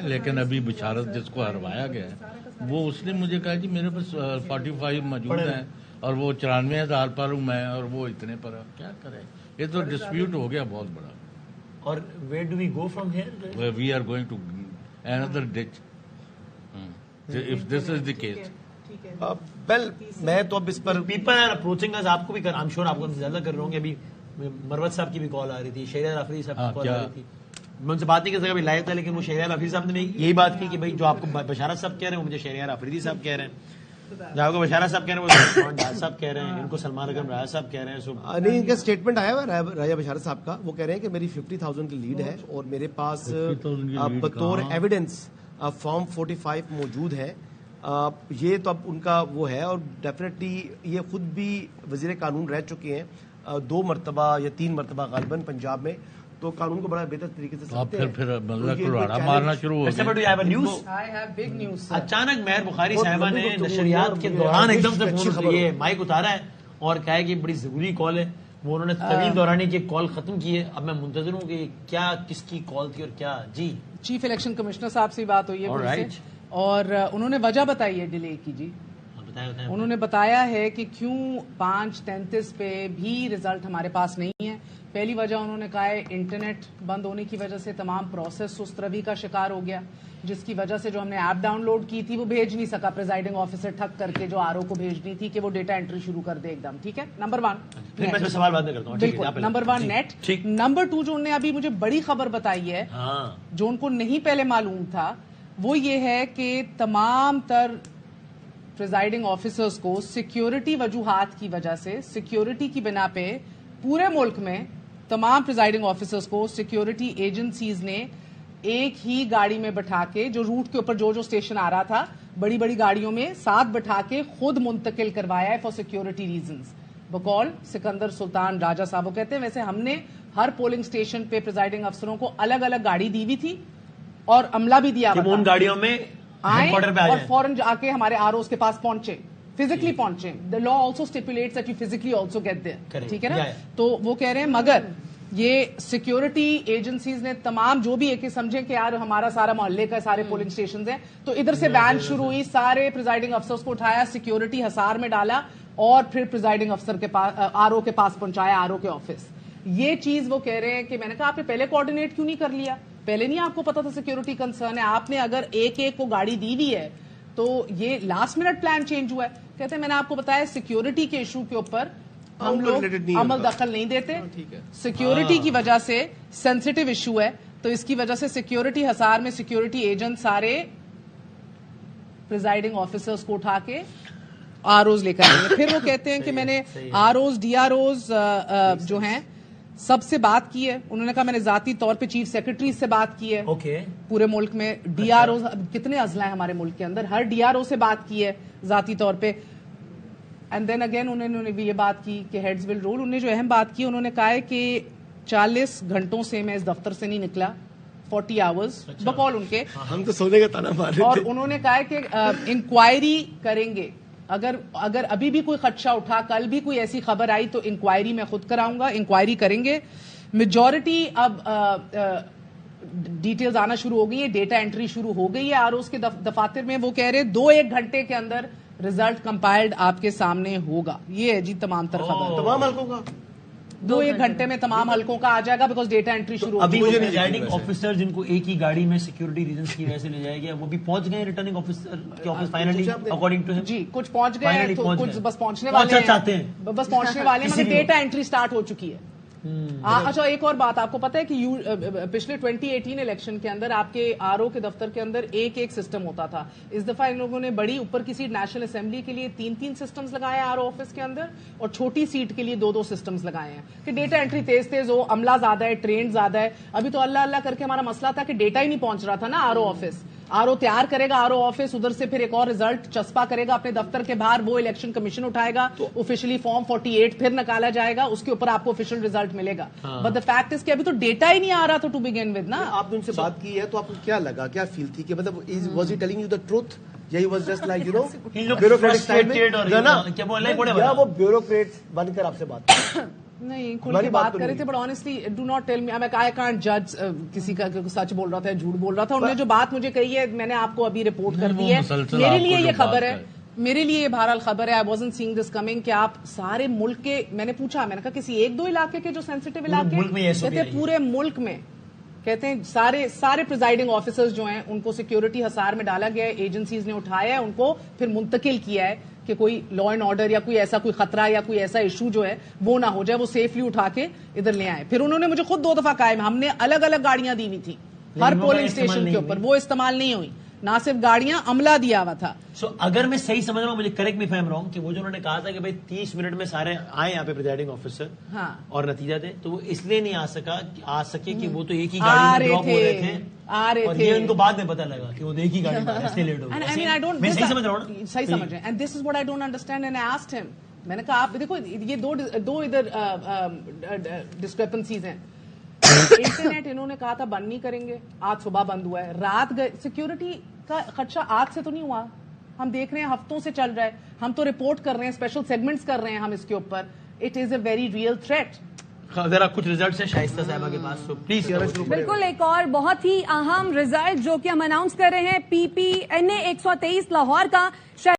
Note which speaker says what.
Speaker 1: لیکن ابھی بشارت جس کو ہروایا گیا ہے وہ اس نے مجھے کہا جی میرے پاس 45 موجود ہیں اور وہ 94,000 پر ہوں میں اور وہ اتنے پر ہے. کیا کرے, یہ تو ڈسپیوٹ ہو گیا بہت بڑا.
Speaker 2: اور where do we go from here?
Speaker 1: We are going to another ditch if this is the case.
Speaker 3: Well میں تو اب اس پر
Speaker 2: پیپل آر اپروچنگ اس. آپ کو بھی کر, I'm sure آپ کو زیادہ کر رہے ہوں گے. ابھی مروت صاحب کی بھی کال آ رہی تھی, شہریار آفریدی صاحب کی کال آ رہی تھی. میں ان سے بات نہیں کر سکا, ابھی لائیو تھا, لیکن وہ شہریار آفریدی صاحب نے یہی بات کی کہ بھائی جو آپ کو بشارت صاحب کہہ رہے ہیں وہ مجھے شہریار آفریدی صاحب کہہ رہے ہیں. جو آپ کو بشارت صاحب کہہ رہے ہیں وہ سلمان ڈار صاحب کہہ رہے ہیں, ان کو سلمان اکرم راجہ صاحب کہہ رہے ہیں.
Speaker 3: نہیں, ان کا اسٹیٹمنٹ آیا ہوا راجہ بشارت صاحب کا. وہ کہہ رہے ہیں کہ میری 50,000 کی لیڈ ہے اور میرے پاس بطور ایویڈنس فارم 45 موجود ہے. یہ تو اب ان کا وہ ہے, اور ڈیفینیٹلی یہ خود بھی وزیر قانون رہ چکے ہیں 2 مرتبہ یا 3 مرتبہ غالباً پنجاب میں, تو قانون کو بڑا بہتر طریقے سے سمجھتے ہیں.
Speaker 1: پھر کلواڑا مارنا شروع ہو
Speaker 2: گیا. اچانک مہر بخاری صاحبہ نے نشریات کے دوران ایک دم سے یہ مائک اتارا ہے اور کہا ہے کہ بڑی ضروری کال ہے. وہ انہوں نے طویل دورانی کی کال ختم کی ہے. اب میں منتظر ہوں کہ کیا کس کی کال تھی اور کیا. جی,
Speaker 4: چیف الیکشن کمشنر صاحب سے بات ہوئی ہے اور انہوں نے وجہ بتائی ہے ڈیلے کی. جی, انہوں نے بتایا ہے کہ کیوں 5:33 پہ بھی رزلٹ ہمارے پاس نہیں ہے. پہلی وجہ انہوں نے کہا ہے انٹرنیٹ بند ہونے کی وجہ سے تمام پروسیس سست روی کا شکار ہو گیا, جس کی وجہ سے جو ہم نے ایپ ڈاؤن لوڈ کی تھی وہ بھیج نہیں سکا پریزائڈنگ آفیسر ٹھک کر کے جو آر او کو بھیجنی تھی کہ وہ ڈیٹا انٹری شروع کر دے ایک دم. ٹھیک ہے, نمبر 1
Speaker 2: سوال بات کرتا ہوں.
Speaker 4: بالکل, نمبر 1 نیٹ. نمبر 2 جو انہوں نے ابھی مجھے بڑی خبر بتائی ہے جو ان کو نہیں پہلے معلوم تھا, وہ یہ ہے کہ تمام تر پریزائڈنگ آفیسرز کو سیکیورٹی وجوہات کی وجہ سے, سیکیورٹی کی بنا پہ پورے ملک میں تمام پریزائڈنگ آفیسرز کو سیکیورٹی ایجنسیز نے ایک ہی گاڑی میں بٹھا کے, جو روٹ کے اوپر جو اسٹیشن آ رہا تھا بڑی بڑی گاڑیوں میں ساتھ بٹھا کے خود منتقل کروایا ہے فار سیکیورٹی ریزنز. بقول سکندر سلطان راجہ صاحب وہ کہتے ہیں ویسے ہم نے ہر پولنگ اسٹیشن پہ پریزائڈنگ افسروں کو الگ الگ گاڑی دی ہوئی تھی اور عملہ بھی دیا ہوا
Speaker 2: ان گاڑیوں میں
Speaker 4: آئے اور فوراً جا کے ہمارے آر اوز کے پاس پہنچے, فزیکلی پہنچے. The law also stipulates that you physically also get there. ٹھیک ہے نا, تو وہ کہہ رہے ہیں مگر یہ سیکیورٹی ایجنسیز نے تمام جو بھی ایک سمجھیں کہ یار ہمارا سارا محلے کا سارے پولنگ اسٹیشنز ہیں, تو ادھر سے وین شروع ہوئی, سارے پریزائڈنگ افسرز کو اٹھایا, سیکیورٹی حصار میں ڈالا اور پھر پریزائڈنگ افسر کے پاس آر او کے پاس پہنچایا, آر او کے آفس. یہ چیز وہ کہہ رہے ہیں کہ میں نے کہا آپ نے پہلے کوآرڈینیٹ کیوں نہیں کر لیا, پہلے نہیں آپ کو پتا تھا سیکیورٹی کنسرن ہے, آپ نے اگر ایک کو گاڑی دی ہوئی ہے تو یہ لاسٹ منٹ پلان چینج ہوا ہے. کہتے ہیں میں نے آپ کو بتایا سیکیورٹی کے ایشو کے اوپر ہم لوگ عمل دخل نہیں دیتے, سیکیورٹی کی وجہ سے سینسیٹیو ایشو ہے, تو اس کی وجہ سے سیکیورٹی حصار میں سیکیورٹی ایجنٹ سارے پریزائڈنگ آفیسرز کو اٹھا کے آر اوز لے کر آئیں گے. پھر وہ کہتے ہیں کہ میں نے R Os D R Os جو ہیں سب سے بات کی ہے. انہوں نے کہا میں نے ذاتی طور پہ چیف سیکرٹری سے بات کی ہے پورے ملک میں. ڈی آر او کتنے اضلاع ہیں ہمارے ملک کے اندر, ہر ڈی آر او سے بات کی ہے ذاتی طور پہ. اینڈ دین اگین انہوں نے بھی یہ بات کی کہ ہیڈز ول رول. انہوں نے جو اہم بات کی, انہوں نے کہا ہے کہ 40 گھنٹوں سے میں اس دفتر سے نہیں نکلا, 40 آورز بقول ان کے.
Speaker 3: ہم تو سونے کا تانا مار رہے تھے.
Speaker 4: اور انہوں نے کہا ہے کہ انکوائری کریں گے, اگر ابھی بھی کوئی خدشہ اٹھا, کل بھی کوئی ایسی خبر آئی تو انکوائری میں خود کراؤں گا, انکوائری کریں گے. میجورٹی اب ڈیٹیلز آنا شروع ہو گئی ہیں, ڈیٹا انٹری شروع ہو گئی ہے آر اوز کے دفاتر میں. وہ کہہ رہے 2-1 گھنٹے کے اندر ریزلٹ کمپائلڈ آپ کے سامنے ہوگا. یہ ہے جی تمام تر خبر,
Speaker 3: تمام حلقوں کا
Speaker 4: 2-1 گھنٹے میں تمام حلقوں کا آ جائے گا, بیکاز ڈیٹا انٹری شروع ہو
Speaker 2: گئی. ابھی پریزائڈنگ آفیسر جن کو ایک ہی گاڑی میں سیکیورٹی ریزنز کی وجہ سے لے جایا گیا, وہ بھی پہنچ گئے ریٹرننگ آفیسر کے آفس فائنلی اکارڈنگ ٹو ہم.
Speaker 4: جی کچھ پہنچ گئے ہیں, کچھ بس پہنچنے والے ہیں, بس پہنچنے والے ہیں, مگر ڈیٹا انٹری سٹارٹ ہو چکی ہے. اچھا ایک اور بات آپ کو پتا ہے کہ پچھلے 2018 الیکشن کے اندر آپ کے آر او کے دفتر کے اندر ایک سسٹم ہوتا تھا. اس دفعہ ان لوگوں نے بڑی اوپر کی سیٹ نیشنل اسمبلی کے لیے 3 سسٹمز لگائے آر او آفس کے اندر, اور چھوٹی سیٹ کے لیے 2 سسٹمز لگائے ہیں کہ ڈیٹا انٹری تیز ہو, عملہ زیادہ ہے, ٹرینڈ زیادہ ہے. ابھی تو اللہ کر کے ہمارا مسئلہ تھا کہ ڈیٹا ہی نہیں پہنچ رہا تھا نا R O office. R O تیار کرے گا, آر او آفس ادھر سے پھر ایک اور ریزلٹ چسپا کرے گا اپنے دفتر کے باہر, وہ الیکشن کمیشن اٹھائے گا, آفیشلی فارم 48 پھر نکالا جائے گا, اس کے اوپر آپ کو آفیشیل ریزلٹ ملے گا. بٹ دا فیکٹ از کہ ابھی تو ڈیٹا ہی نہیں آ رہا تھا ٹو بگن ود نا.
Speaker 3: آپ نے ان سے بات کی ہے تو آپ کو کیا لگا, کیا فیل تھی کہ مطلب was he telling you the truth, یا he was just like you know bureaucratic style میں, یا وہ بیوروکریٹس بن کر آپ سے بات
Speaker 4: نہیں کھل کے بات کر رہے تھے, but honestly do not tell me, I can't جج کسی کا سچ بول رہا تھا یا جھوٹ بول رہا تھا. انہوں نے جو بات مجھے کہی ہے میں نے آپ کو ابھی رپورٹ کر دی ہے. میرے لیے یہ خبر ہے, میرے لیے یہ بہرحال خبر ہے, I wasn't seeing this coming, کہ آپ سارے ملک کے, میں نے پوچھا, میں نے کہا کسی ایک دو علاقے کے جو سینسیٹیو علاقے, کہتے پورے ملک میں, کہتے ہیں سارے پریزائڈنگ آفیسرز جو ہیں ان کو سیکیورٹی حصار میں ڈالا گیا ہے, ایجنسیز نے اٹھایا ہے ان کو, پھر منتقل کیا ہے کہ کوئی لا اینڈ آرڈر یا کوئی ایسا کوئی خطرہ یا کوئی ایسا ایشو جو ہے وہ نہ ہو جائے, وہ سیفلی اٹھا کے ادھر لے آئے. پھر انہوں نے مجھے خود 2 دفعہ کہا ہے, ہم نے الگ الگ گاڑیاں دی ہوئی تھی ہر پولنگ اسٹیشن کے اوپر, وہ استعمال نہیں ہوئی, نہ صرف گاڑیاں, عملہ دیا ہوا تھا.
Speaker 2: سو اگر میں صحیح سمجھ رہا ہوں, مجھے کریکٹ می فہم رہا ہوں, کہ وہ جو انہوں نے کہا تھا کہ بھائی 30 منٹ میں سارے آئے یہاں پہ پریزائڈنگ آفیسر اور نتیجہ دے, تو وہ اس لیے نہیں آ سکے کہ وہ تو ایک ہی گاڑی میں ڈراپ ہو رہے تھے, اور یہ ان کو بعد میں پتا لگا کہ وہ ایک ہی گاڑی میں اس لیے لیٹ ہو گئے. میں صحیح سمجھ رہا ہوں,
Speaker 4: صحیح سمجھ رہے ہیں. And this is what I don't understand, and I asked ہم, میں نے کہا آپ دیکھو یہ دو ادھر ڈسکرپنسیز ہیں. انٹرنیٹ انہوں نے کہا تھا بند نہیں کریں گے, آج صبح بند ہوا ہے. رات سیکیورٹی کا خدشہ آج سے تو نہیں ہوا, ہم دیکھ رہے ہیں ہفتوں سے چل رہا ہے, ہم تو رپورٹ کر رہے ہیں, اسپیشل سیگمنٹس کر رہے ہیں ہم اس کے اوپر. It is a very real threat.
Speaker 2: ذرا کچھ ریزلٹس ہیں شائستہ صاحبہ کے پاس, تو پلیز.
Speaker 5: بالکل, ایک اور بہت ہی اہم ریزلٹ جو کہ ہم اناؤنس کر رہے ہیں, PPNA 123 لاہور کا.